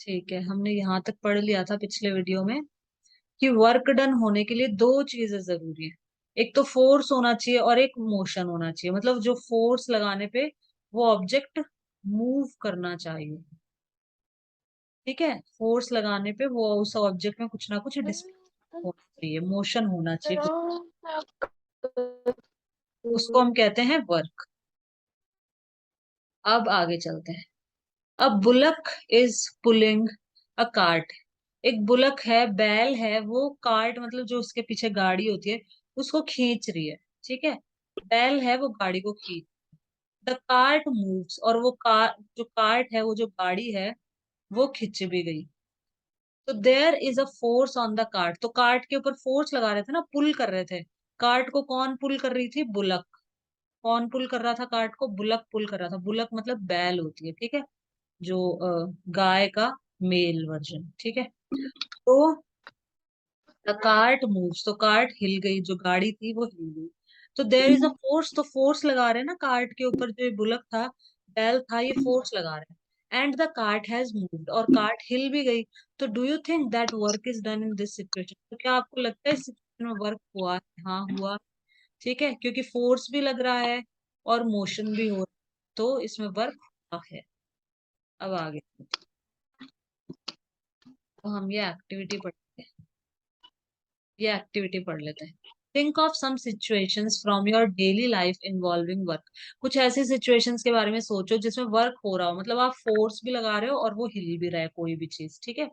ठीक है, हमने यहाँ तक पढ़ लिया था पिछले वीडियो में कि वर्क डन होने के लिए दो चीजें जरूरी है। एक तो फोर्स होना चाहिए और एक मोशन होना चाहिए। मतलब जो फोर्स लगाने पे वो ऑब्जेक्ट मूव करना चाहिए। ठीक है, फोर्स लगाने पे वो उस ऑब्जेक्ट में कुछ ना कुछ डिस्प्ले होना चाहिए, मोशन होना चाहिए कुछ। उसको हम कहते हैं वर्क। अब आगे चलते हैं। अब bullock is pulling a cart. एक बुलक है, बैल है, वो कार्ट मतलब जो उसके पीछे गाड़ी होती है उसको खींच रही है। ठीक है, बैल है वो गाड़ी को खींच। द कार्ट मूव्स, और वो कार जो कार्ट है, वो जो गाड़ी है वो खिंच भी गई। तो there is a force on the cart. तो कार्ट के ऊपर फोर्स लगा रहे थे ना, पुल कर रहे थे। कार्ट को कौन पुल कर रही थी? बुलक। कौन पुल कर रहा था कार्ट को? बुलक पुल कर रहा था। बुलक मतलब बैल होती है, ठीक है, जो गाय का मेल वर्जन। ठीक है, तो द कार्ट मूव्स, तो कार्ट हिल गई, जो गाड़ी थी वो हिल गई। तो देयर इज अ फोर्स, तो फोर्स लगा रहे हैं ना कार्ट के ऊपर, जो ये बुलक था, बैल था, ये फोर्स लगा रहे हैं। And the cart has moved, और कार्ट हिल भी गई। तो do you think that work is done in this situation? तो क्या आपको लगता है इस सिचुएशन में वर्क हुआ है? हाँ, हुआ। ठीक है, क्योंकि फोर्स भी लग रहा है और मोशन भी हो रहा है, तो इसमें वर्क हुआ है। अब आगे तो हम ये एक्टिविटी पढ़ लेते हैं। Think of some situations from your daily life involving work. कुछ ऐसी सिचुएशंस के बारे में सोचो जिसमें वर्क हो रहा हो, मतलब आप फोर्स भी लगा रहे हो और वो हिल भी रहा है कोई भी चीज। ठीक है,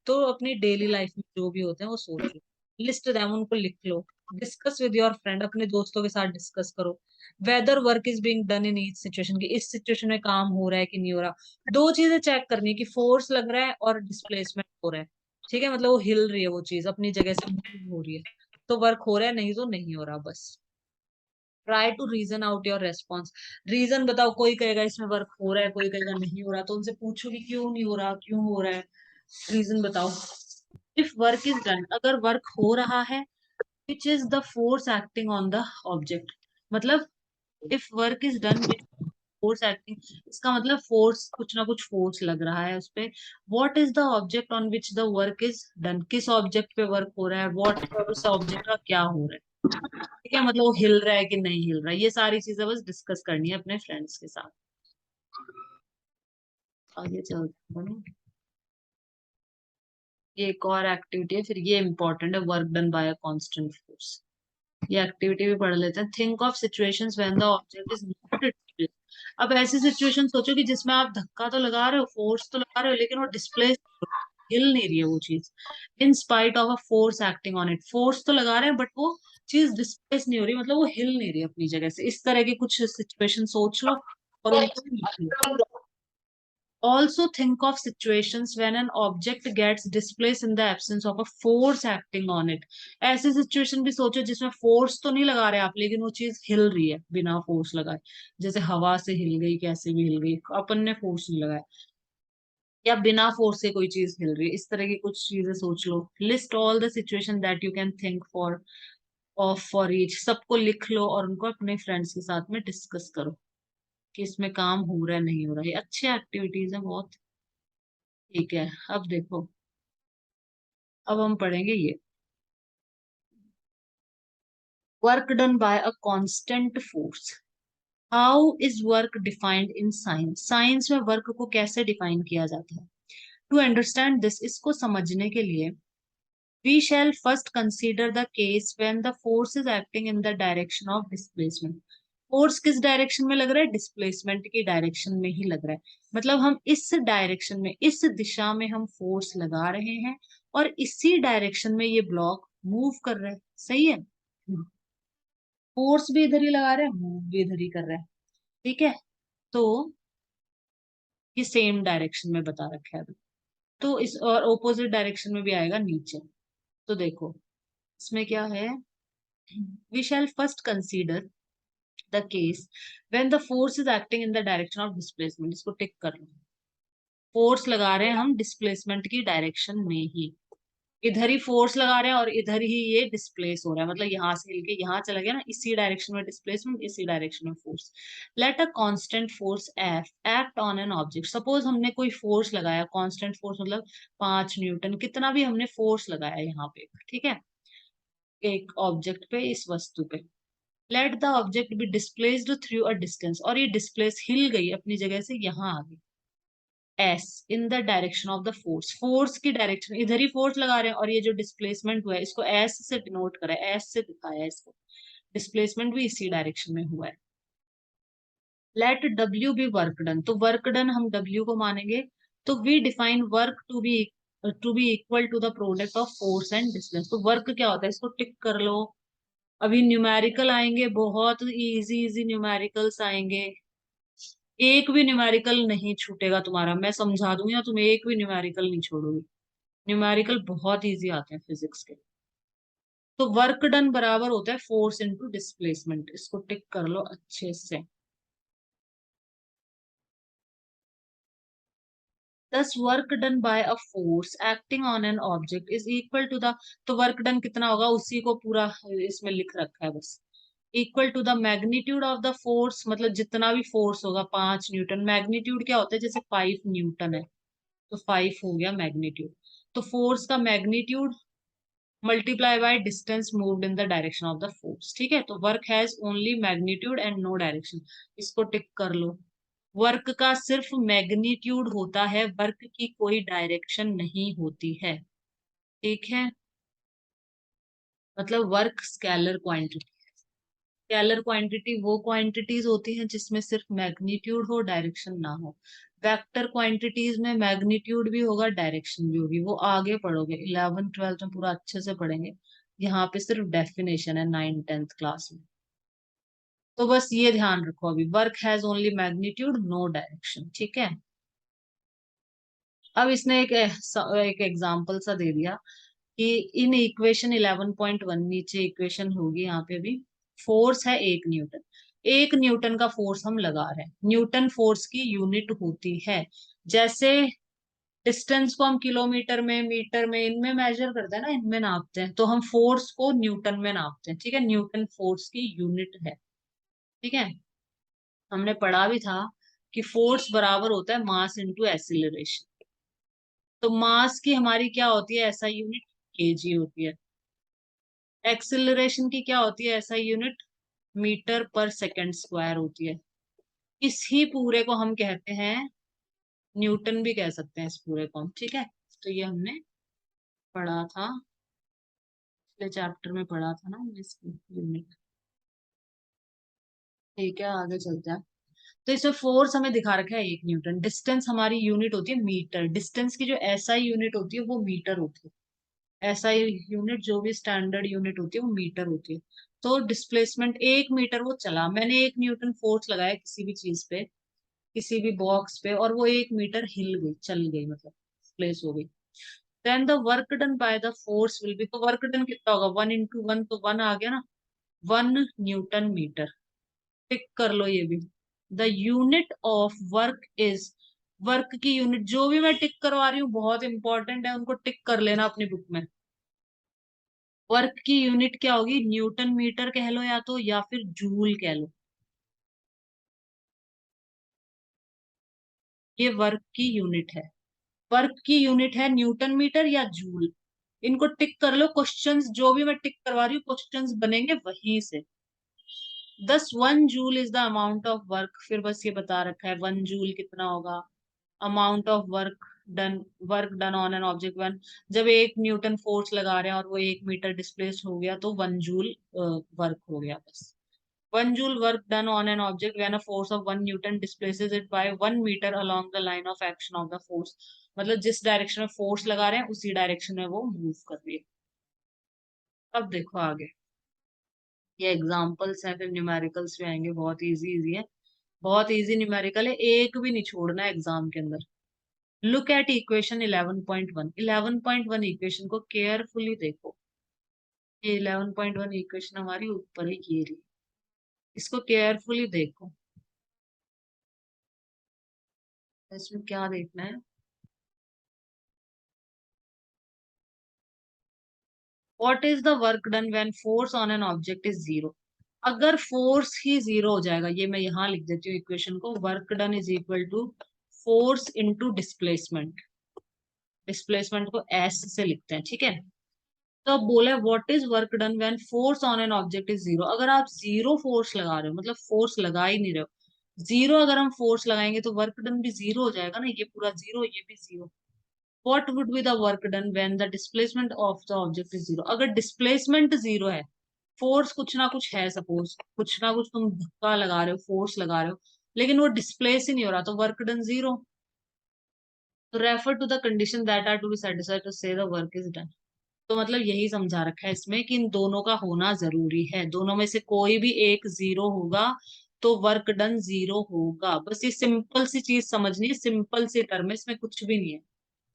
तो अपनी डेली लाइफ में जो भी होते हैं वो सोचो, लिस्ट देम, उनको लिख लो। डिस्कस विद योर फ्रेंड, अपने दोस्तों के साथ डिस्कस करो। Whether work is being done in each situation, की इस सिचुएशन में काम हो रहा है कि नहीं हो रहा। दो चीजें चेक करनी है, कि फोर्स लग रहा है और डिस्प्लेसमेंट हो रहा है। ठीक है, मतलब वो हिल रही है, वो चीज अपनी जगह से मूव हो रही है, तो वर्क हो रहा है, नहीं तो नहीं हो रहा बस। Try to reason out your response. Reason बताओ, कोई कहेगा इसमें वर्क हो रहा है, कोई कहेगा नहीं हो रहा, तो उनसे पूछो कि क्यों नहीं हो रहा, क्यों हो रहा है, रीजन बताओ। इफ वर्क इज डन, अगर वर्क हो रहा है, which is the force acting on the object. मतलब if work is done, force acting, इसका मतलब फोर्स, कुछ ना कुछ फोर्स लग रहा है उस पे। What is the object on which the work is done, किस ऑब्जेक्ट पे वर्क हो रहा है, व्हाट, और उस ऑब्जेक्ट का क्या हो रहा है। ठीक है, मतलब वो हिल रहा है कि नहीं हिल रहा है, ये सारी चीजें बस डिस्कस करनी है अपने फ्रेंड्स के साथ। आगे चलते हैं। ये एक और एक्टिविटी है, फिर ये इंपॉर्टेंट है, work done by a constant force. ये एक्टिविटी भी पढ़ लेते हैं। Think of situations when the object is not displace. अब ऐसी सिचुएशन सोचो कि जिसमें आप धक्का तो लगा रहे हो, फोर्स तो लगा रहे हो, लेकिन वो डिस्प्लेस, हिल नहीं रही है वो चीज। In spite of a force acting on it, force तो लगा रहे हैं बट वो चीज डिस्प्लेस नहीं हो रही, मतलब वो हिल नहीं रही अपनी जगह से। इस तरह की कुछ सिचुएशन सोच लो और उनको लिख लो। Also think of situations when an object gets displaced in the absence of a force acting on it. ऐसी सिचुएशन भी सोचो जिसमें फोर्स तो नहीं लगा रहे आप, लेकिन वो चीज हिल रही है बिना फोर्स लगाए। जैसे हवा से हिल गई, कैसे भी हिल गई, अपन ने फोर्स नहीं लगाया, या बिना फोर्स से कोई चीज हिल रही है। इस तरह की कुछ चीजें सोच लो। List all the situation that you can think for of for each, सबको लिख लो और उनको अपने फ्रेंड्स के साथ में डिस्कस करो कि इसमें काम हो रहा है नहीं हो रहा है। ये अच्छी एक्टिविटीज है बहुत। ठीक है, अब देखो, अब हम पढ़ेंगे ये work done by a constant force. How is work defined in science? Science में वर्क को कैसे डिफाइन किया जाता है? टू अंडरस्टैंड दिस, इसको समझने के लिए we shall first consider the case when the force is acting in the direction of displacement. Force किस डायरेक्शन में लग रहा है? डिस्प्लेसमेंट की डायरेक्शन में ही लग रहा है। मतलब हम इस डायरेक्शन में, इस दिशा में हम फोर्स लगा रहे हैं, और इसी डायरेक्शन में ये ब्लॉक मूव कर रहा है। सही है, फोर्स भी इधर ही लगा रहे हैं, मूव भी इधर ही कर रहा है। ठीक है, तो ये सेम डायरेक्शन में बता रखा है अभी। तो इस और ओपोजिट डायरेक्शन में भी आएगा नीचे। तो देखो इसमें क्या है, we shall first consider the case when the force is acting in the direction of displacement. इसको टिक कर लो, फोर्स लगा रहे हैं हम डिस्प्लेसमेंट की डायरेक्शन में ही। इधर ही फोर्स लगा रहे हैं और इधर ही ये डिस्प्लेस हो रहा है, मतलब यहाँ से हिल के यहाँ चला गया ना, इसी डायरेक्शन में डिस्प्लेसमेंट, इसी डायरेक्शन में force. Let a constant force F act on an object. Suppose हमने कोई फोर्स लगाया, कांस्टेंट फोर्स मतलब 5 न्यूटन, कितना भी हमने फोर्स लगाया यहाँ पे, ठीक है, एक ऑब्जेक्ट पे, इस वस्तु पे। Let the object be displaced through a distance, और ये डिस्प्लेस हिल गई अपनी जगह से, यहाँ आ गई S in the direction of the force, force की डायरेक्शन, इधर ही फोर्स लगा रहे हैं और ये जो डिस्प्लेसमेंट हुआ है इसको एस से डिनोट करा है, एस से दिखाया है इसको, डिस्प्लेसमेंट भी इसी डायरेक्शन में हुआ है। Let W be work done, तो वर्क डन हम डब्ल्यू को मानेंगे, तो we define work to be equal to the product of force and distance. तो वर्क क्या होता है, इसको टिक कर लो। अभी न्यूमेरिकल आएंगे, बहुत इजी इजी न्यूमेरिकल्स आएंगे, एक भी न्यूमेरिकल नहीं छूटेगा तुम्हारा, मैं समझा दूंगी ना, तुम एक भी न्यूमेरिकल नहीं छोड़ोगे। न्यूमेरिकल बहुत इजी आते हैं फिजिक्स के। तो वर्क डन बराबर होता है फोर्स इनटू डिस्प्लेसमेंट, इसको टिक कर लो अच्छे से। Thus work done by a force acting on an object is equal to the, तो वर्क डन कितना होगा उसी को पूरा इसमें लिख रखा है बस, equal to the magnitude of the force, मतलब जितना भी फोर्स होगा 5 न्यूटन। मैग्नीट्यूड क्या होता है, जैसे 5 न्यूटन है तो 5 हो गया मैग्नीट्यूड। तो फोर्स का magnitude multiply by distance moved in the direction of the force, ठीक है। तो work has only magnitude and no direction, इसको टिक कर लो। वर्क का सिर्फ मैग्नीट्यूड होता है, वर्क की कोई डायरेक्शन नहीं होती है, ठीक है। मतलब work scalar quantity, scalar quantity वो क्वांटिटीज होती हैं जिसमें सिर्फ मैग्नीट्यूड हो, डायरेक्शन ना हो। वेक्टर क्वांटिटीज में मैग्नीट्यूड भी होगा, डायरेक्शन भी होगी, वो आगे पढ़ोगे 11 12 में पूरा अच्छे से पढ़ेंगे। यहाँ पे सिर्फ डेफिनेशन है 9 10th क्लास में। तो बस ये ध्यान रखो, अभी work has only magnitude no direction, ठीक है। अब इसने एक एग्जाम्पल सा दे दिया कि इन इक्वेशन 11.1, नीचे इक्वेशन होगी यहाँ पे भी, फोर्स है 1 न्यूटन, 1 न्यूटन का फोर्स हम लगा रहे हैं, न्यूटन फोर्स की यूनिट होती है। जैसे डिस्टेंस को हम किलोमीटर में, मीटर में, इनमें मेजर करते हैं ना, इनमें नापते हैं, तो हम फोर्स को न्यूटन में नापते हैं, ठीक है। न्यूटन फोर्स की यूनिट है, ठीक है। हमने पढ़ा भी था कि फोर्स बराबर होता है मास इंटू एक्सीलरेशन। तो मास की हमारी क्या होती है ऐसा यूनिट, केजी होती है। एक्सिलरेशन की क्या होती है ऐसा यूनिट, मीटर पर सेकंड स्क्वायर होती है। इसी पूरे को हम कहते हैं न्यूटन भी कह सकते हैं, इस पूरे को हम, ठीक है। तो ये हमने पढ़ा था, पिछले चैप्टर में पढ़ा था ना हमने इसकी यूनिट, ठीक है। आगे चलते हैं। तो इसमें फोर्स हमें दिखा रखा है 1 न्यूटन, डिस्टेंस हमारी यूनिट होती है मीटर, डिस्टेंस की जो एसआई यूनिट होती है वो मीटर होती है। एसआई यूनिट जो भी स्टैंडर्ड यूनिट होती है वो मीटर होती है। तो डिस्प्लेसमेंट 1 मीटर वो चला, मैंने 1 न्यूटन फोर्स लगाया किसी भी चीज पे, किसी भी बॉक्स पे, और वो 1 मीटर हिल गई, चल गई, मतलब प्लेस हो गई। Then the work done by the force will be, तो वर्क डन कितना होगा, 1 इंटू 1, तो 1 आ गया ना, 1 न्यूटन मीटर। टिक कर लो ये भी। The unit of work is, work की यूनिट जो भी मैं टिक करवा रही हूँ बहुत इंपॉर्टेंट है, उनको टिक कर लेना अपनी बुक में। वर्क की यूनिट क्या होगी, न्यूटन मीटर कह लो या तो, या फिर जूल कह लो, ये वर्क की यूनिट है। वर्क की यूनिट है न्यूटन मीटर या जूल, इनको टिक कर लो। क्वेश्चंस जो भी मैं टिक करवा रही हूँ क्वेश्चंस बनेंगे वहीं से। 1 joule is the amount of work, फिर बस ये बता रखा है 1 जूल कितना होगा, amount of done work done on an object one, जब 1 न्यूटन फोर्स लगा रहे हैं और वो 1 मीटर डिस्प्लेस हो गया तो 1 जूल वर्क हो गया बस। 1 joule work done on an object when a force of 1 newton displaces it by 1 metre along the line of action of the force, मतलब जिस डायरेक्शन में फोर्स लगा रहे हैं उसी डायरेक्शन में वो मूव कर रही है। अब देखो आगे, ये एग्जांपल्स हैं, फिर न्यूमेरिकल्स भी आएंगे, बहुत इजी इजी है, बहुत इजी न्यूमेरिकल है, एक भी नहीं छोड़ना एग्जाम के अंदर। लुक एट इक्वेशन 11.1, 11.1 इक्वेशन को केयरफुली देखो। ये 11.1 इक्वेशन हमारी ऊपर ही की रही, इसको केयरफुली देखो। इसमें क्या देखना है, what is the work done when force on an object is zero. अगर फोर्स ही जीरो हो जाएगा, ये मैं यहाँ लिख देती हूँ इक्वेशन को, work done is equal to force into displacement. Displacement को एस से लिखते हैं, ठीक है। तो अब बोला what is work done when force on an object is zero. अगर आप जीरो फोर्स लगा रहे हो, मतलब फोर्स लगा ही नहीं रहे हो, जीरो अगर हम फोर्स लगाएंगे तो वर्क डन भी जीरो हो जाएगा ना, ये पूरा जीरो, ये भी zero. What would be the work done when the displacement of the object is zero. अगर डिस्प्लेसमेंट जीरो है, फोर्स कुछ ना कुछ है, सपोज कुछ ना कुछ तुम धक्का लगा रहे हो, फोर्स लगा रहे हो, लेकिन वो डिस्प्लेस ही नहीं हो रहा, तो वर्क डन जीरो। तो refer to the condition that are to be satisfied to say the work is done. तो मतलब यही समझा रखा है इसमें कि इन दोनों का होना जरूरी है, दोनों में से कोई भी एक जीरो होगा तो वर्क डन जीरो होगा। बस ये सिंपल सी चीज समझनी है, सिंपल सी टर्म है, इसमें कुछ भी नहीं है।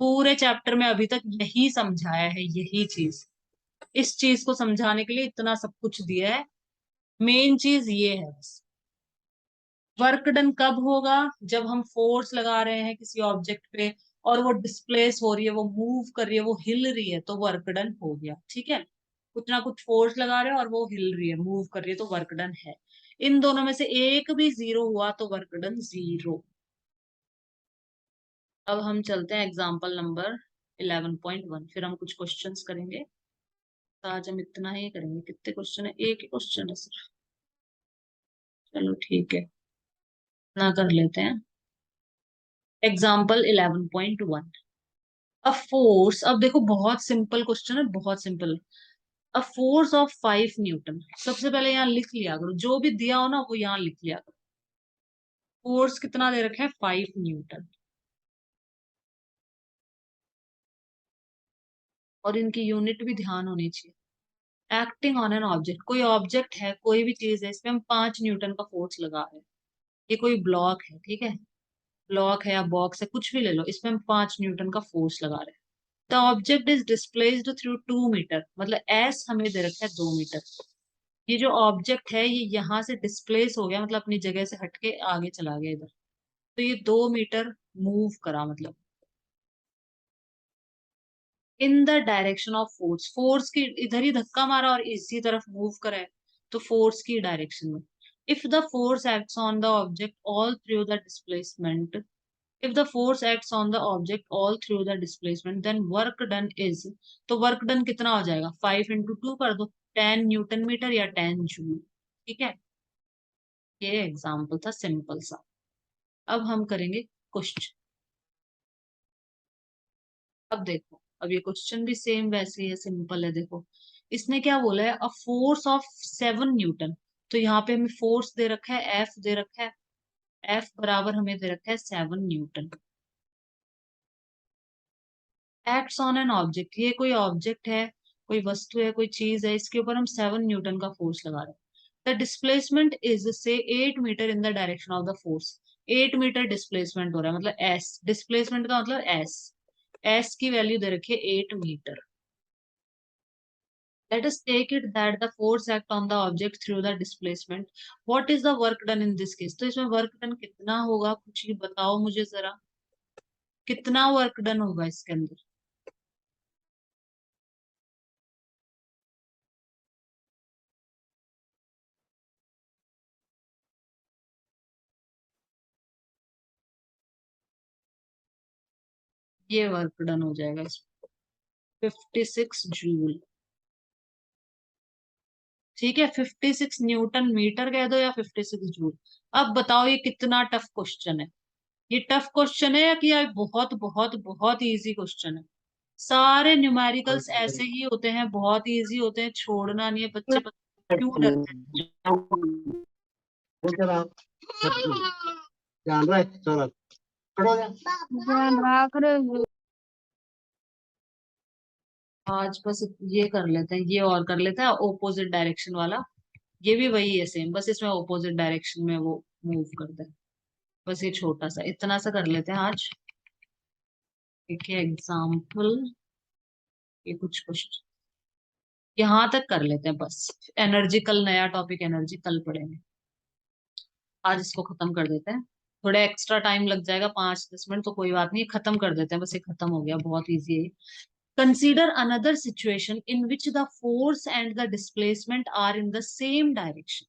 पूरे चैप्टर में अभी तक यही समझाया है, यही चीज। इस चीज को समझाने के लिए इतना सब कुछ दिया है, मेन चीज ये है बस। वर्क डन कब होगा, जब हम फोर्स लगा रहे हैं किसी ऑब्जेक्ट पे और वो डिस्प्लेस हो रही है, वो मूव कर रही है, वो हिल रही है, तो वर्क डन हो गया, ठीक है। कुछ ना कुछ फोर्स लगा रहे हैं और वो हिल रही है, मूव कर रही है, तो वर्क डन है। इन दोनों में से एक भी जीरो हुआ तो वर्क डन जीरो। अब हम चलते हैं एग्जाम्पल नंबर 11.1, फिर हम कुछ क्वेश्चंस करेंगे। तो आज हम इतना ही करेंगे, कितने क्वेश्चन है, एक ही क्वेश्चन है सिर्फ। चलो ठीक है, ना कर लेते हैं। Example 11.1, a force. अब देखो बहुत सिंपल क्वेश्चन है, बहुत simple. A force of 5 Newton. सबसे पहले यहाँ लिख लिया करो, जो भी दिया हो ना वो यहाँ लिख लिया करो। फोर्स कितना दे रखा है, 5 न्यूटन। और इनकी यूनिट भी ध्यान होनी चाहिए। एक्टिंग ऑन एन ऑब्जेक्ट, कोई ऑब्जेक्ट है, कोई भी चीज है, इस पे हम 5 न्यूटन का फोर्स लगा रहे हैं। ये कोई ब्लॉक है, ठीक है, ब्लॉक है या बॉक्स है, कुछ भी ले लो, इसमें हम 5 न्यूटन का फोर्स लगा रहे हैं। The object is displaced through 2 metre, मतलब एस हमें दे रखा है 2 मीटर। ये जो ऑब्जेक्ट है ये यहाँ से डिस्प्लेस हो गया, मतलब अपनी जगह से हटके आगे चला गया इधर, तो ये 2 मीटर मूव करा, मतलब इन the direction of force. Force की इधर ही धक्का मारा और इसी तरफ मूव करा है, तो फोर्स की डायरेक्शन में। If the force acts on the object all through the displacement, if the force acts on the object all through the displacement then work done is, तो वर्क डन कितना हो जाएगा, 5 into 2 कर दो, 10 Newton metre या 10 joule, ठीक है। ये एग्जाम्पल था सिंपल सा। अब हम करेंगे क्वेश्चन। अब देखो, अब ये क्वेश्चन भी सेम वैसे ही है, सिंपल है। देखो इसने क्या बोला है, अ फोर्स ऑफ 7 न्यूटन। तो यहाँ पे हमें फोर्स दे रखा है, एफ दे रखा है, एफ बराबर हमें दे रखा है 7 Newton. Acts on an object, ये कोई ऑब्जेक्ट है, कोई वस्तु है, कोई चीज है, इसके ऊपर हम 7 न्यूटन का फोर्स लगा रहे हैं। The displacement is say 8 metre in the direction of the force. 8 metre displacement हो रहा है, मतलब एस, डिस्प्लेसमेंट का मतलब एस, एस की वैल्यू दे रखी है 8 metre. Let us take it that the force act on the object through the displacement. What is the work done in this case? तो इसमें वर्क डन कितना होगा, कुछ ही बताओ मुझे जरा, कितना वर्क डन होगा इसके अंदर। ये वर्क डन हो जाएगा इसमें 56 जूल, ठीक है। 56 न्यूटन मीटर कह दो या 56 जूल। अब बताओ ये कितना टफ क्वेश्चन है। ये टफ क्वेश्चन है या कि यार बहुत बहुत बहुत इजी क्वेश्चन है। सारे न्यूमेरिकल्स ऐसे ही होते हैं, बहुत इजी होते हैं, छोड़ना नहीं है बच्चे, क्यों डरते हैं। आज बस ये कर लेते हैं, ये और कर लेते हैं ओपोजिट डायरेक्शन वाला। ये भी वही है सेम, बस इसमें ओपोजिट डायरेक्शन में वो मूव करता है। बस ये छोटा सा इतना सा कर लेते हैं आज। ठीक है, एग्जाम्पल, ये कुछ क्वेश्चन यहाँ तक कर लेते हैं बस। एनर्जी कल, नया टॉपिक एनर्जी कल पढ़ेंगे, आज इसको खत्म कर देते हैं। थोड़ा एक्स्ट्रा टाइम लग जाएगा, 5-10 मिनट, तो कोई बात नहीं, खत्म कर देते हैं, बस ये खत्म हो गया, बहुत इजी है। Consider another situation in which the force and the displacement are in the same direction.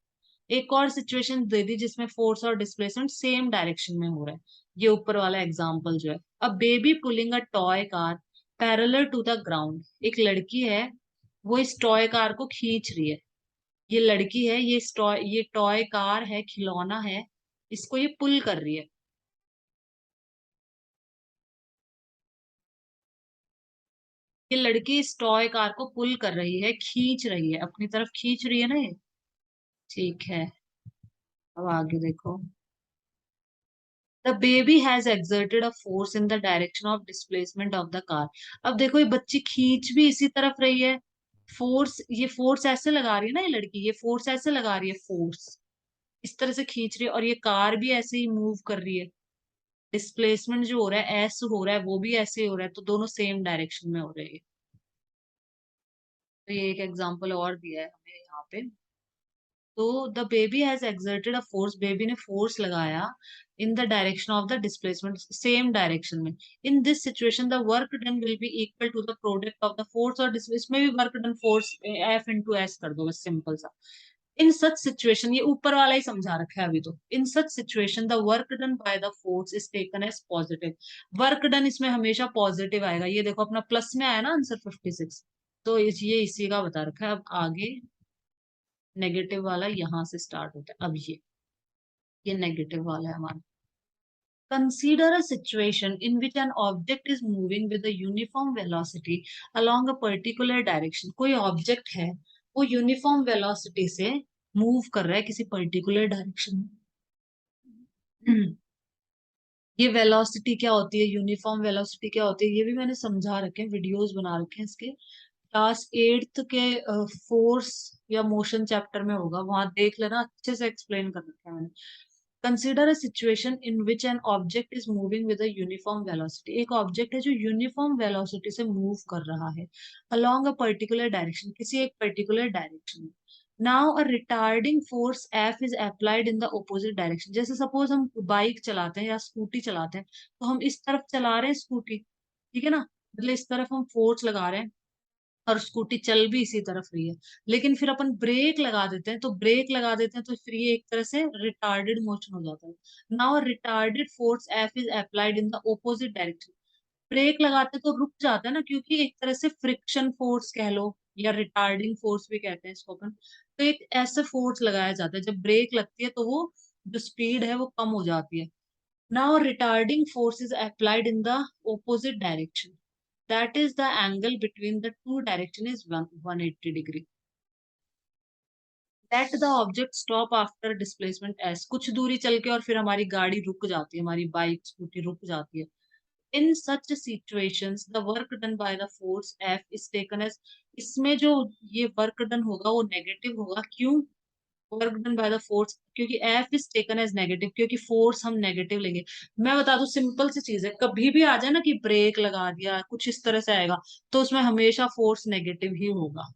एक और सिचुएशन दे दी जिसमें फोर्स और डिस्प्लेसमेंट सेम डायरेक्शन में हो रहा है। ये ऊपर वाला एग्जांपल जो है, a baby pulling a toy car parallel to the ground. एक लड़की है, वो इस टॉय कार को खींच रही है। ये लड़की है, ये टॉय कार है, खिलौना है, इसको ये पुल कर रही है। ये लड़की इस टॉय कार को पुल कर रही है, खींच रही है, अपनी तरफ खींच रही है ना ये। ठीक है, अब आगे देखो। The baby has exerted a force in the direction of displacement of the car। अब देखो ये बच्ची खींच भी इसी तरफ रही है। फोर्स, ये फोर्स ऐसे लगा रही है ना, ये लड़की ये फोर्स ऐसे लगा रही है, फोर्स इस तरह से खींच रही है, और ये कार भी ऐसे ही मूव कर रही है। डिस्प्लेसमेंट जो हो रहा है, ऐसे हो रहा है, वो भी ऐसे ही हो रहा है, तो दोनों सेम डायरेक्शन में हो रहे हैं। तो ये एक एग्जांपल और दिया है हमें यहाँ पे। तो the baby has exerted a force, baby ने फोर्स लगाया in the direction of the displacement, same direction में। In this situation the work done will be equal to the product of the force और इसमें भी work done force F into S कर दो, बस simple सा। इन such situation, ये ऊपर वाला ही समझा रखा है अभी तो। In such situation the work done by the force is taken as positive. Work done इसमें हमेशा पॉजिटिव आएगा। ये देखो अपना प्लस में आया ना आंसर 56। तो ये इसी का बता रखा है। अब आगे नेगेटिव वाला यहाँ से स्टार्ट होता है। अब ये नेगेटिव वाला है हमारा। Consider a situation in which N object is moving with a uniform velocity along a particular direction. कोई ऑब्जेक्ट है, वो यूनिफॉर्म वेलोसिटी से मूव कर रहा है किसी पर्टिकुलर डायरेक्शन में। ये वेलोसिटी क्या होती है, यूनिफॉर्म वेलोसिटी क्या होती है, ये भी मैंने समझा रखे हैं, वीडियोस बना रखे हैं इसके। क्लास 8th के फोर्स या मोशन चैप्टर में होगा, वहां देख लेना, अच्छे से एक्सप्लेन कर रखा है मैंने। Consider a situation in which N object is moving with a uniform velocity. एक ऑब्जेक्ट है जो यूनिफॉर्म वेलोसिटी से मूव कर रहा है अलोंग अ पर्टिकुलर डायरेक्शन, किसी एक पर्टिकुलर डायरेक्शन में। Now a retarding force F is applied in the opposite direction. जैसे सपोज हम बाइक चलाते हैं या स्कूटी चलाते हैं, तो हम इस तरफ चला रहे हैं स्कूटी, ठीक है ना, मतलब इस तरफ हम फोर्स लगा रहे हैं और स्कूटी चल भी इसी तरफ रही है। लेकिन फिर अपन ब्रेक लगा देते हैं, तो ब्रेक लगा देते हैं तो फिर ये एक तरह से रिटार्डेड मोशन हो जाता है। Now retarded force F is applied in the opposite direction. Brake लगाते तो रुक जाता है ना, क्योंकि एक तरह से फ्रिक्शन फोर्स कह लो या रिटार्डिंग फोर्स भी कहते हैं इसको अपन। तो एक ऐसे फोर्स लगाया जाता है, जब ब्रेक लगती है तो वो जो स्पीड है वो कम हो जाती है। Now retarding force is applied in the opposite direction, that is the angle between the two direction is 180 degree। Let the object stop after displacement s। कुछ दूरी चल के और फिर हमारी गाड़ी रुक जाती है, हमारी बाइक स्कूटी रुक जाती है। In such situations the work done by the force F is taken as, इसमें जो ये वर्क डन होगा वो नेगेटिव होगा। क्यों work done by the force, क्योंकि F is taken as negative, क्योंकि फोर्स हम नेगेटिव लेंगे। मैं बता दूं सिंपल सी चीज है, कभी भी आ जाए ना कि ब्रेक लगा दिया कुछ इस तरह से आएगा, तो उसमें हमेशा फोर्स नेगेटिव ही होगा।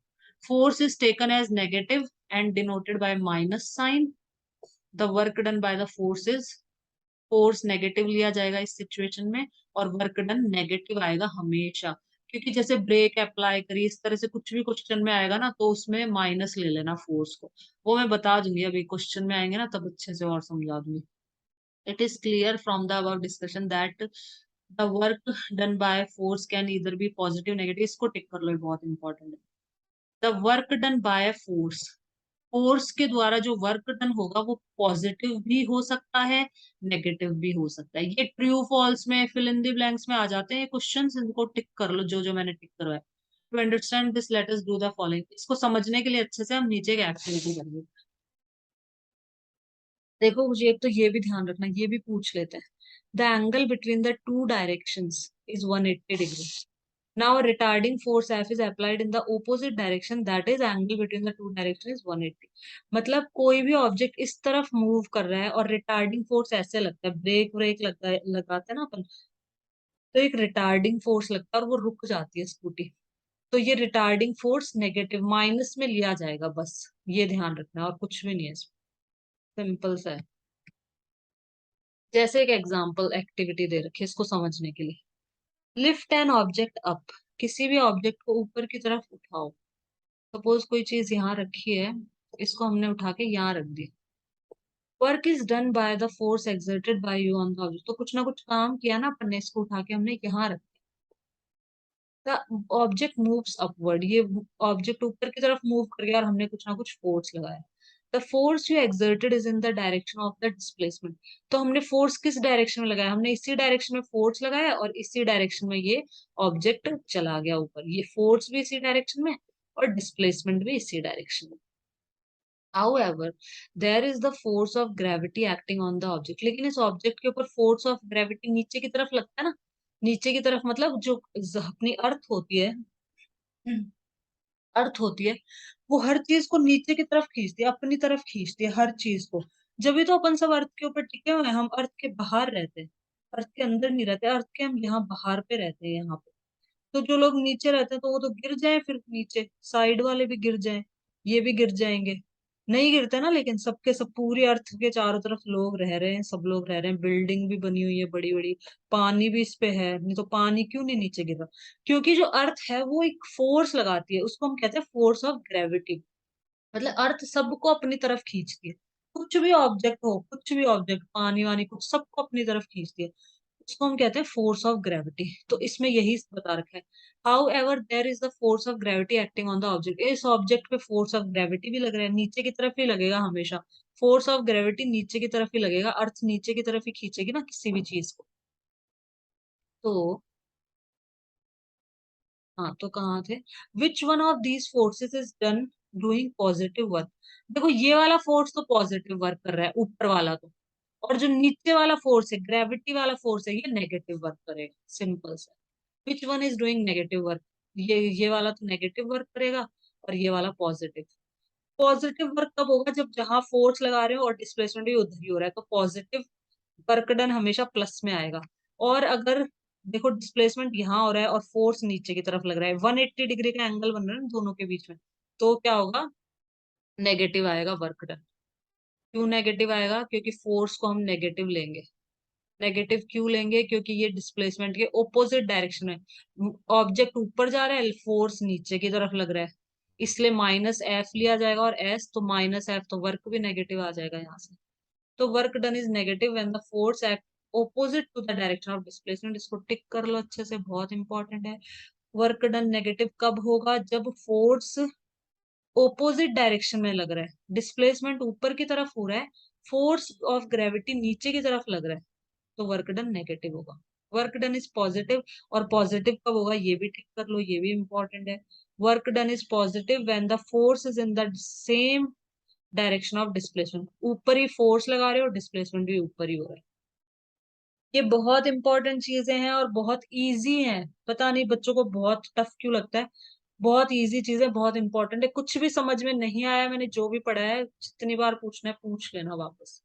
Force is taken as negative and denoted by minus sign. The work done by the force is, force negative लिया जाएगा इस सिचुएशन में, और वर्क डन नेगेटिव आएगा हमेशा। क्योंकि जैसे ब्रेक अप्लाई करी इस तरह से कुछ भी क्वेश्चन में आएगा ना, तो उसमें माइनस ले लेना फोर्स को। वो मैं बता दूंगी, अभी क्वेश्चन में आएंगे ना तब अच्छे से और समझा दूंगी। It is clear from the above discussion that the work done by force can इधर बी पॉजिटिव नेगेटिव। इसको टिक कर लो, ये बहुत इंपॉर्टेंट है। The work done by force, force के द्वारा जो वर्क डन होगा वो पॉजिटिव भी हो सकता है, नेगेटिव भी हो सकता है। ये ट्रू फॉल्स में, फिल इन द ब्लैंक्स में आ जाते हैं क्वेश्चंस, इनको टिक कर लो जो जो मैंने टिक करवाया। To understand this let us do the following. इसको समझने के लिए अच्छे से हम नीचे की एक्टिविटी करेंगे। देखो मुझे एक तो ये भी ध्यान रखना, ये भी पूछ लेते हैं। The angle between the two directions is 180 degree. Now a retarding force F is applied in the opposite direction, that is angle between the two direction is 180। मतलब कोई भी ऑब्जेक्ट इस तरफ मूव कर रहा है और रिटार्डिंग फोर्स ऐसे लगता है, ब्रेक ब्रेक लगाते हैं ना अपन, तो एक रिटार्डिंग फोर्स लगता है और वो रुक जाती है स्कूटी। तो ये रिटार्डिंग फोर्स नेगेटिव माइनस में लिया जाएगा, बस ये ध्यान रखना है और कुछ भी नहीं है इसमें। सिंपल सा है। जैसे एक एग्जांपल एक्टिविटी दे रखी है इसको समझने के लिए। Lift an object up. किसी भी ऑब्जेक्ट को ऊपर की तरफ उठाओ। सपोज कोई चीज यहाँ रखी है, इसको हमने उठा के यहाँ रख दी। Work is done by the force exerted by you on the object. तो कुछ ना कुछ काम किया ना अपन ने, इसको उठा के हमने यहाँ रख द ऑब्जेक्ट मूव्स अपवर्ड। ये ऑब्जेक्ट ऊपर की तरफ मूव कर गया और हमने कुछ ना कुछ फोर्स लगाया। The force you exerted is in the direction of the displacement. तो हमने फोर्स किस डायरेक्शन में लगाया? हमने इसी डायरेक्शन में फोर्स लगाया और इसी डायरेक्शन में ये ऑब्जेक्ट चला गया ऊपर। ये फोर्स भी इसी डायरेक्शन में और डिस्प्लेसमेंट भी इसी डायरेक्शन में। However, there is the force of gravity acting on the object। लेकिन इस ऑब्जेक्ट के ऊपर फोर्स ऑफ ग्रेविटी नीचे की तरफ लगता है ना। नीचे की तरफ मतलब जो अपनी अर्थ होती है, अर्थ होती है, वो हर चीज को नीचे की तरफ खींचती है, अपनी तरफ खींचती है हर चीज को। जब भी तो अपन सब अर्थ के ऊपर टिके हुए हैं, हम अर्थ के बाहर रहते हैं, अर्थ के अंदर नहीं रहते। अर्थ के हम यहाँ बाहर पे रहते हैं, यहाँ पे। तो जो लोग नीचे रहते हैं तो वो तो गिर जाए, फिर नीचे साइड वाले भी गिर जाएं, ये भी गिर जाएंगे। नहीं गिरते ना, लेकिन सबके सब पूरी अर्थ के चारों तरफ लोग रह रहे हैं, सब लोग रह रहे हैं, बिल्डिंग भी बनी हुई है बड़ी बड़ी, पानी भी इस पे है। नहीं तो पानी क्यों नहीं नीचे गिर रहा? क्योंकि जो अर्थ है वो एक फोर्स लगाती है, उसको हम कहते हैं फोर्स ऑफ ग्रेविटी। मतलब अर्थ सबको अपनी तरफ खींचती है। कुछ भी ऑब्जेक्ट हो, कुछ भी ऑब्जेक्ट, पानी वानी कुछ, सबको अपनी तरफ खींचती है। इसको हम कहते हैं फोर्स ऑफ ग्रेविटी। तो इसमें यही बता रखा है। How ever there is the force of gravity acting on the object. इस ऑब्जेक्ट पे फोर्स ऑफ ग्रेविटी भी लग रहा है, नीचे की तरफ ही लगेगा हमेशा। फोर्स ऑफ ग्रेविटी नीचे की तरफ ही लगेगा, अर्थ नीचे की तरफ ही खींचेगी ना किसी भी चीज को। तो हाँ, तो कहाँ थे? Which one of these forces is done doing positive work. देखो ये वाला फोर्स तो पॉजिटिव वर्क कर रहा है, ऊपर वाला तो। और जो नीचे वाला फोर्स है, ग्रेविटी वाला फोर्स है, ये नेगेटिव वर्क करेगा। सिंपल सा। Which one is doing negative work? ये वाला तो नेगेटिव वर्क करेगा और ये वाला पॉजिटिव। पॉजिटिव वर्क कब होगा? जब जहां फोर्स लगा रहे हो और डिस्प्लेसमेंट भी उधर ही हो रहा है, तो पॉजिटिव वर्क डन हमेशा प्लस में आएगा। और अगर देखो डिस्प्लेसमेंट यहाँ हो रहा है और फोर्स नीचे की तरफ लग रहा है, 180 डिग्री का एंगल बन रहा है ना दोनों के बीच में, तो क्या होगा? नेगेटिव आएगा वर्क डन। क्यों नेगेटिव आएगा? क्योंकि फोर्स को हम नेगेटिव लेंगे। नेगेटिव क्यों लेंगे? क्योंकि ये डिस्प्लेसमेंट के ऑपोजिट डायरेक्शन में, ऑब्जेक्ट ऊपर जा रहा है, फोर्स नीचे की तरफ लग रहा है, इसलिए माइनस एफ लिया जाएगा। और एस तो माइनस एफ, तो वर्क भी नेगेटिव आ जाएगा यहाँ से। तो work done is negative when the force act opposite to the direction of displacement. इसको टिक कर लो अच्छे से, बहुत इंपॉर्टेंट है। वर्क डन नेगेटिव कब होगा? जब फोर्स ओपोजिट डायरेक्शन में लग रहा है, डिस्प्लेसमेंट ऊपर की तरफ हो रहा है, फोर्स ऑफ ग्रेविटी नीचे की तरफ लग रहा है, तो वर्क डन नेगेटिव होगा। Work done is positive. और पॉजिटिव कब होगा ये भी टिक कर लो, ये भी इंपॉर्टेंट है। Work done is positive when the force is in the same direction of displacement. ऊपर ही फोर्स लगा रहे हो, डिस्प्लेसमेंट भी ऊपर ही हो रहा है। ये बहुत इंपॉर्टेंट चीजें हैं और बहुत इजी हैं। पता नहीं बच्चों को बहुत टफ क्यों लगता है। बहुत इजी चीजें, बहुत इंपॉर्टेंट है। कुछ भी समझ में नहीं आया, मैंने जो भी पढ़ा है, जितनी बार पूछना है पूछ लेना वापस।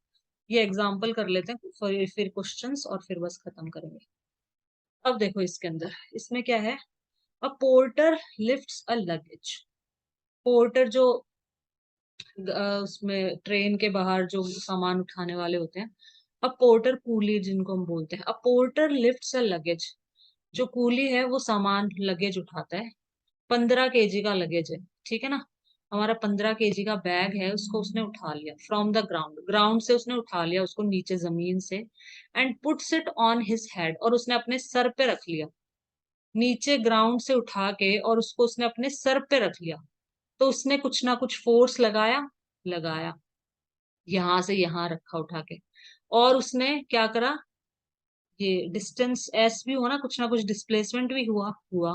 ये एग्जाम्पल कर लेते हैं, फिर क्वेश्चंस, और फिर बस खत्म करेंगे। अब देखो इसके अंदर, इसमें क्या है? अ पोर्टर लिफ्ट्स अ लगेज। पोर्टर जो उसमें ट्रेन के बाहर जो सामान उठाने वाले होते हैं, अब पोर्टर कूली जिनको हम बोलते हैं। अब पोर्टर लिफ्ट्स अ लगेज। जो कूली है वो सामान लगेज उठाता है। 15 kg का लगेज है, ठीक है ना। हमारा 15 kg का बैग है, उसको उसने उठा लिया फ्रॉम द ग्राउंड। ग्राउंड से उसने उठा लिया उसको, नीचे जमीन से। And puts it on his head. और उसने अपने सर पे रख लिया। नीचे ग्राउंड से उठा के और उसको उसने अपने सर पे रख लिया। तो उसने कुछ ना कुछ फोर्स लगाया, लगाया, यहां से यहां रखा उठा के। और उसने क्या करा? ये डिस्टेंस एस भी हुआ ना कुछ डिस्प्लेसमेंट भी हुआ हुआ,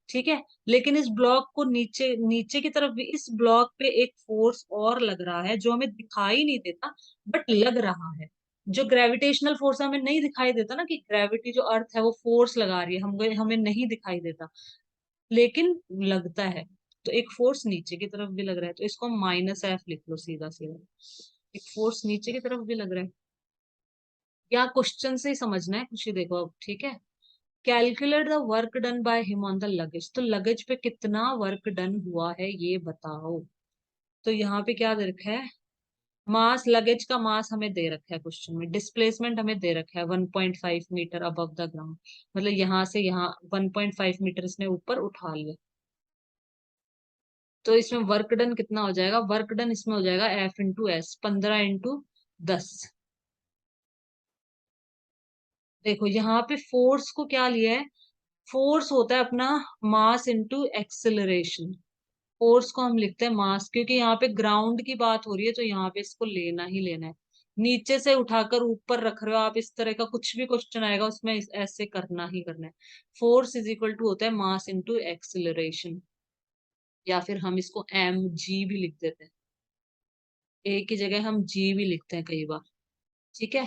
ठीक है। लेकिन इस ब्लॉक को नीचे नीचे की तरफ भी, इस ब्लॉक पे एक फोर्स और लग रहा है जो हमें दिखाई नहीं देता, बट लग रहा है। जो ग्रेविटेशनल फोर्स हमें नहीं दिखाई देता ना, कि ग्रेविटी जो अर्थ है वो फोर्स लगा रही है, हम हमें नहीं दिखाई देता, लेकिन लगता है। तो एक फोर्स नीचे की तरफ भी लग रहा है, तो इसको माइनस एफ लिख लो सीधा सीधा। एक फोर्स नीचे की तरफ भी लग रहा है। या क्वेश्चन से ही समझना है कुछ ही, देखो अब, ठीक है। Calculate the work done by him on the luggage. तो लगेज पे कितना वर्क डन हुआ है ये बताओ। तो यहाँ पे क्या दे रखा है? मास, लगेज का मास हमें दे रखा है क्वेश्चन में, डिस्प्लेसमेंट हमें दे रखा है 1.5 मीटर अबव द ग्राउंड, मतलब यहाँ से यहाँ 1.5 मीटर इसने ऊपर उठा लिया। तो इसमें वर्क डन कितना हो जाएगा, वर्क डन इसमें हो जाएगा F×S, 15×10। देखो यहाँ पे फोर्स को क्या लिया है, फोर्स होता है अपना मास इंटू एक्सेलरेशन। फोर्स को हम लिखते हैं मास, क्योंकि यहाँ पे ग्राउंड की बात हो रही है तो यहाँ पे इसको लेना ही लेना है। नीचे से उठाकर ऊपर रख रहे हो आप, इस तरह का कुछ भी क्वेश्चन आएगा उसमें ऐसे करना ही करना है। फोर्स इज इक्वल टू होता है मास इंटू एक्सेलरेशन, या फिर हम इसको mg भी लिख देते हैं, ए की जगह हम जी भी लिखते हैं कई बार, ठीक है।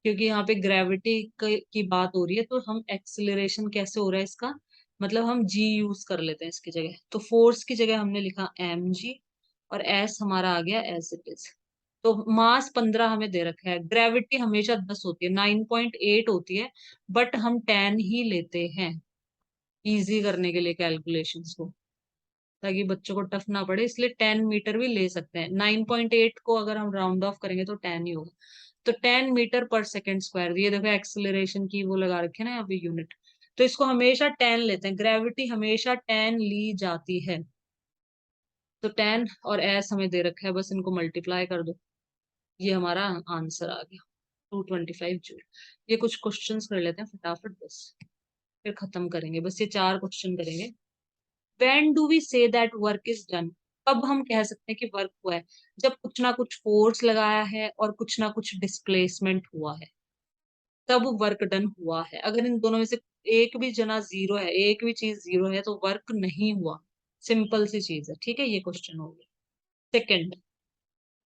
क्योंकि यहाँ पे ग्रेविटी की बात हो रही है, तो हम एक्सिलरेशन कैसे हो रहा है इसका, मतलब हम जी यूज कर लेते हैं इसकी जगह। तो फोर्स की जगह हमने लिखा mg, और एस हमारा आ गया एज इट इज। तो मास 15 हमें दे रखा है, ग्रेविटी हमेशा 10 होती है, 9.8 होती है, बट हम 10 ही लेते हैं इजी करने के लिए कैलकुलेशंस को, ताकि बच्चों को टफ ना पड़े, इसलिए 10 मीटर भी ले सकते हैं। 9.8 को अगर हम राउंड ऑफ करेंगे तो 10 ही होगा। तो 10 मीटर पर सेकेंड स्क्वायर, ये देखो एक्सेलरेशन की वो लगा रखे ना यहाँ पे यूनिट, तो इसको हमेशा 10 लेते हैं, ग्रेविटी हमेशा 10 ली जाती है। तो 10 और एस हमें दे रखा है, बस इनको मल्टीप्लाई कर दो, ये हमारा आंसर आ गया 225 जूल। ये कुछ क्वेश्चंस कर लेते हैं फटाफट बस, फिर खत्म करेंगे, बस ये 4 क्वेश्चन करेंगे। When do we say that work is done? कब हम कह सकते हैं कि वर्क हुआ है, जब कुछ ना कुछ फोर्स लगाया है और कुछ ना कुछ डिस्प्लेसमेंट हुआ है, तब वर्क डन हुआ है। अगर इन दोनों में से एक भी जना जीरो है, एक भी चीज जीरो है, तो वर्क नहीं हुआ। सिंपल सी चीज है, ठीक है, ये क्वेश्चन हो गया। Second,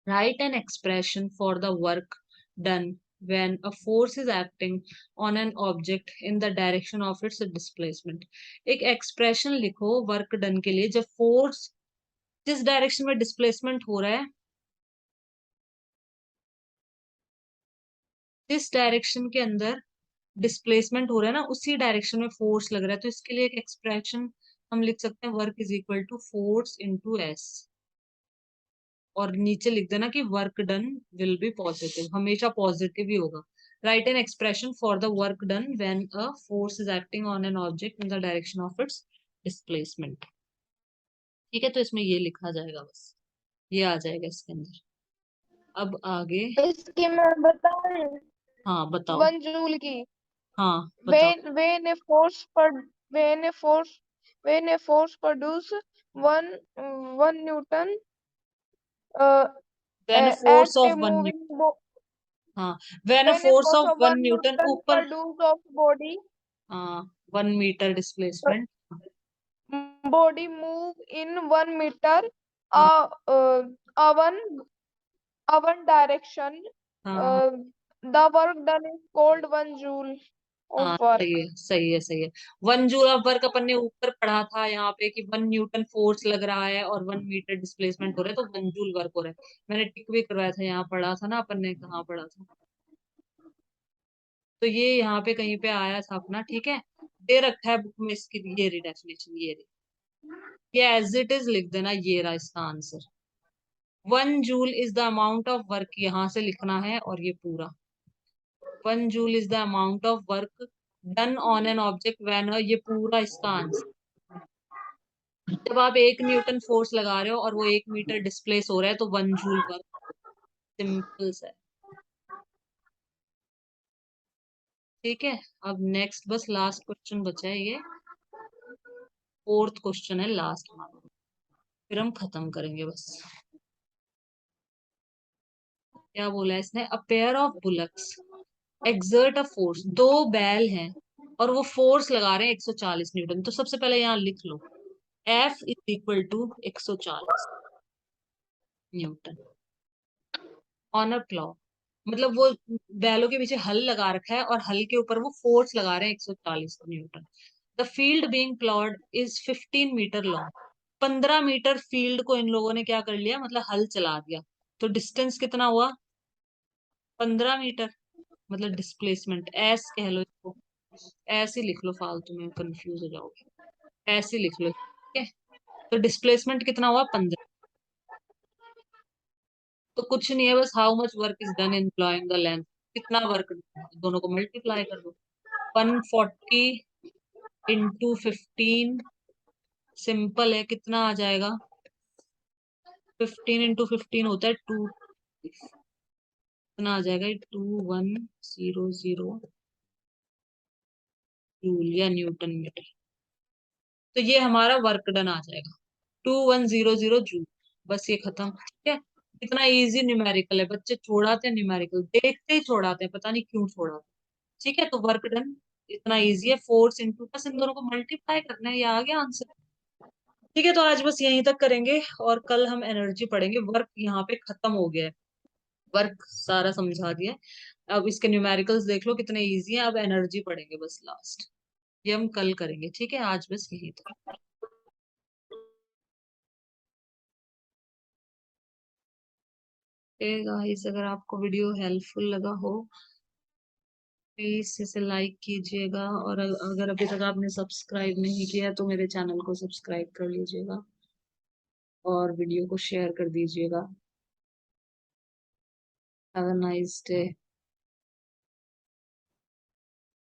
right an expression for the work done when a force is acting on an object in the direction of its displacement। एक एक्सप्रेशन लिखो वर्क डन के लिए, जब फोर्स जिस डायरेक्शन में डिस्प्लेसमेंट हो रहा है, जिस डायरेक्शन के अंदर डिस्प्लेसमेंट हो रहा है ना, उसी डायरेक्शन में फोर्स लग रहा है, तो इसके लिए एक एक्सप्रेशन हम लिख सकते हैं, work is equal to force into S, और नीचे लिख देना कि work done will be positive, हमेशा पॉजिटिव ही होगा। Write an expression for the work done when a force is acting on an object in the direction of its displacement. ठीक है, तो इसमें ये लिखा जाएगा, बस ये आ जाएगा इसके अंदर। अब आगे, इसकी मैं बताऊं, हाँ बताओ। 1 जूल की। हाँ बताओ। when a force per when a force when a force produce one Newton uh, when a at force a of one, moving हाँ, when a when a force force of of 1 newton Newton ऊपर, produce of body, हाँ, 1 metre displacement, body move in 1 meter हाँ uh, uh, uh, one one direction, हाँ uh, the work done is called 1 joule हाँ, of work. सही है सही है सही है। 1 जूल ऑफ वर्क अपन ने ऊपर पढ़ा था यहाँ पे कि 1 न्यूटन फोर्स लग रहा है और 1 मीटर डिस्प्लेसमेंट हो रहा है, तो 1 जूल वर्क हो रहा है। मैंने टिक भी करवाया था, यहाँ पढ़ा था ना अपन ने, कहाँ पढ़ा था, तो ये यहाँ पे कहीं पे आया था अपना, ठीक है। दे रखा है बुक में इसकी, ये रही डेफिनेशन, ये रही, ये एज इट इज लिख देना, ये रहा इसका answer. 1 joule is the amount of work, यहाँ से लिखना है, और ये पूरा 1 joule is the amount of work done on an object when, ये पूरा इसका आंसर। जब आप 1 न्यूटन फोर्स लगा रहे हो और वो 1 मीटर डिस्प्लेस हो रहा है, तो 1 जूल वर्क, सिंपल सा है, ठीक है। अब नेक्स्ट बस लास्ट क्वेश्चन बचा है, ये फोर्थ क्वेश्चन है लास्ट हमारा, फिर हम खत्म करेंगे बस। क्या बोला है इसने, a pair of bullocks exert a force, दो बैल हैं और वो फोर्स लगा रहे हैं 140 न्यूटन। तो सबसे पहले यहाँ लिख लो F is equal to 140 newton on a plough, मतलब वो बैलों के पीछे हल लगा रखा है और हल के ऊपर वो फोर्स लगा रहे हैं 140 newton. The field being ploughed is 15 metre long, 15 metre field को इन लोगों ने क्या कर लिया, मतलब हल चला दिया। तो डिस्टेंस कितना हुआ, 15 मीटर, मतलब डिस्प्लेसमेंट एस कह लो इसको, ऐसे लिख लो, फालतू में कंफ्यूज हो जाओगे, ऐसे लिख लो, ठीक है। तो डिस्प्लेसमेंट कितना हुआ, 15। तो कुछ नहीं है, बस how much work is done in ploughing the length, कितना वर्क, दोनों को मल्टीप्लाई कर दो। 140 इंटू 15, सिंपल है, कितना आ जाएगा? 15 इंटू 15 होता है 2, कितना आ जाएगा? 2100 जूल या न्यूटन मीटर। तो ये हमारा वर्क डन आ जाएगा 2100 जूल। बस ये खत्म, ठीक है। इतना इजी न्यूमेरिकल है, बच्चे छोड़ाते हैं न्यूमेरिकल, देखते ही छोड़ाते हैं, पता नहीं क्यों छोड़ाते हैं। ठीक है, तो वर्क डन इतना इजी है, फोर्स इंटू, बस इन दोनों को मल्टीप्लाई करना है, ये आ गया आंसर। ठीक है, तो आज बस यहीं तक करेंगे, और कल हम एनर्जी पढ़ेंगे। वर्क यहाँ पे खत्म हो गया है, वर्क सारा समझा दिया है। अब इसके न्यूमेरिकल्स देख लो कितने इजी हैं, अब एनर्जी पढ़ेंगे बस लास्ट, ये हम कल करेंगे। ठीक है, आज बस यही तक। गाइस, अगर आपको वीडियो हेल्पफुल लगा हो, प्लीज इसे लाइक कीजिएगा, और अगर अभी तक आपने सब्सक्राइब नहीं किया तो मेरे चैनल को सब्सक्राइब कर लीजिएगा, और वीडियो को शेयर कर दीजिएगा। Have a nice day.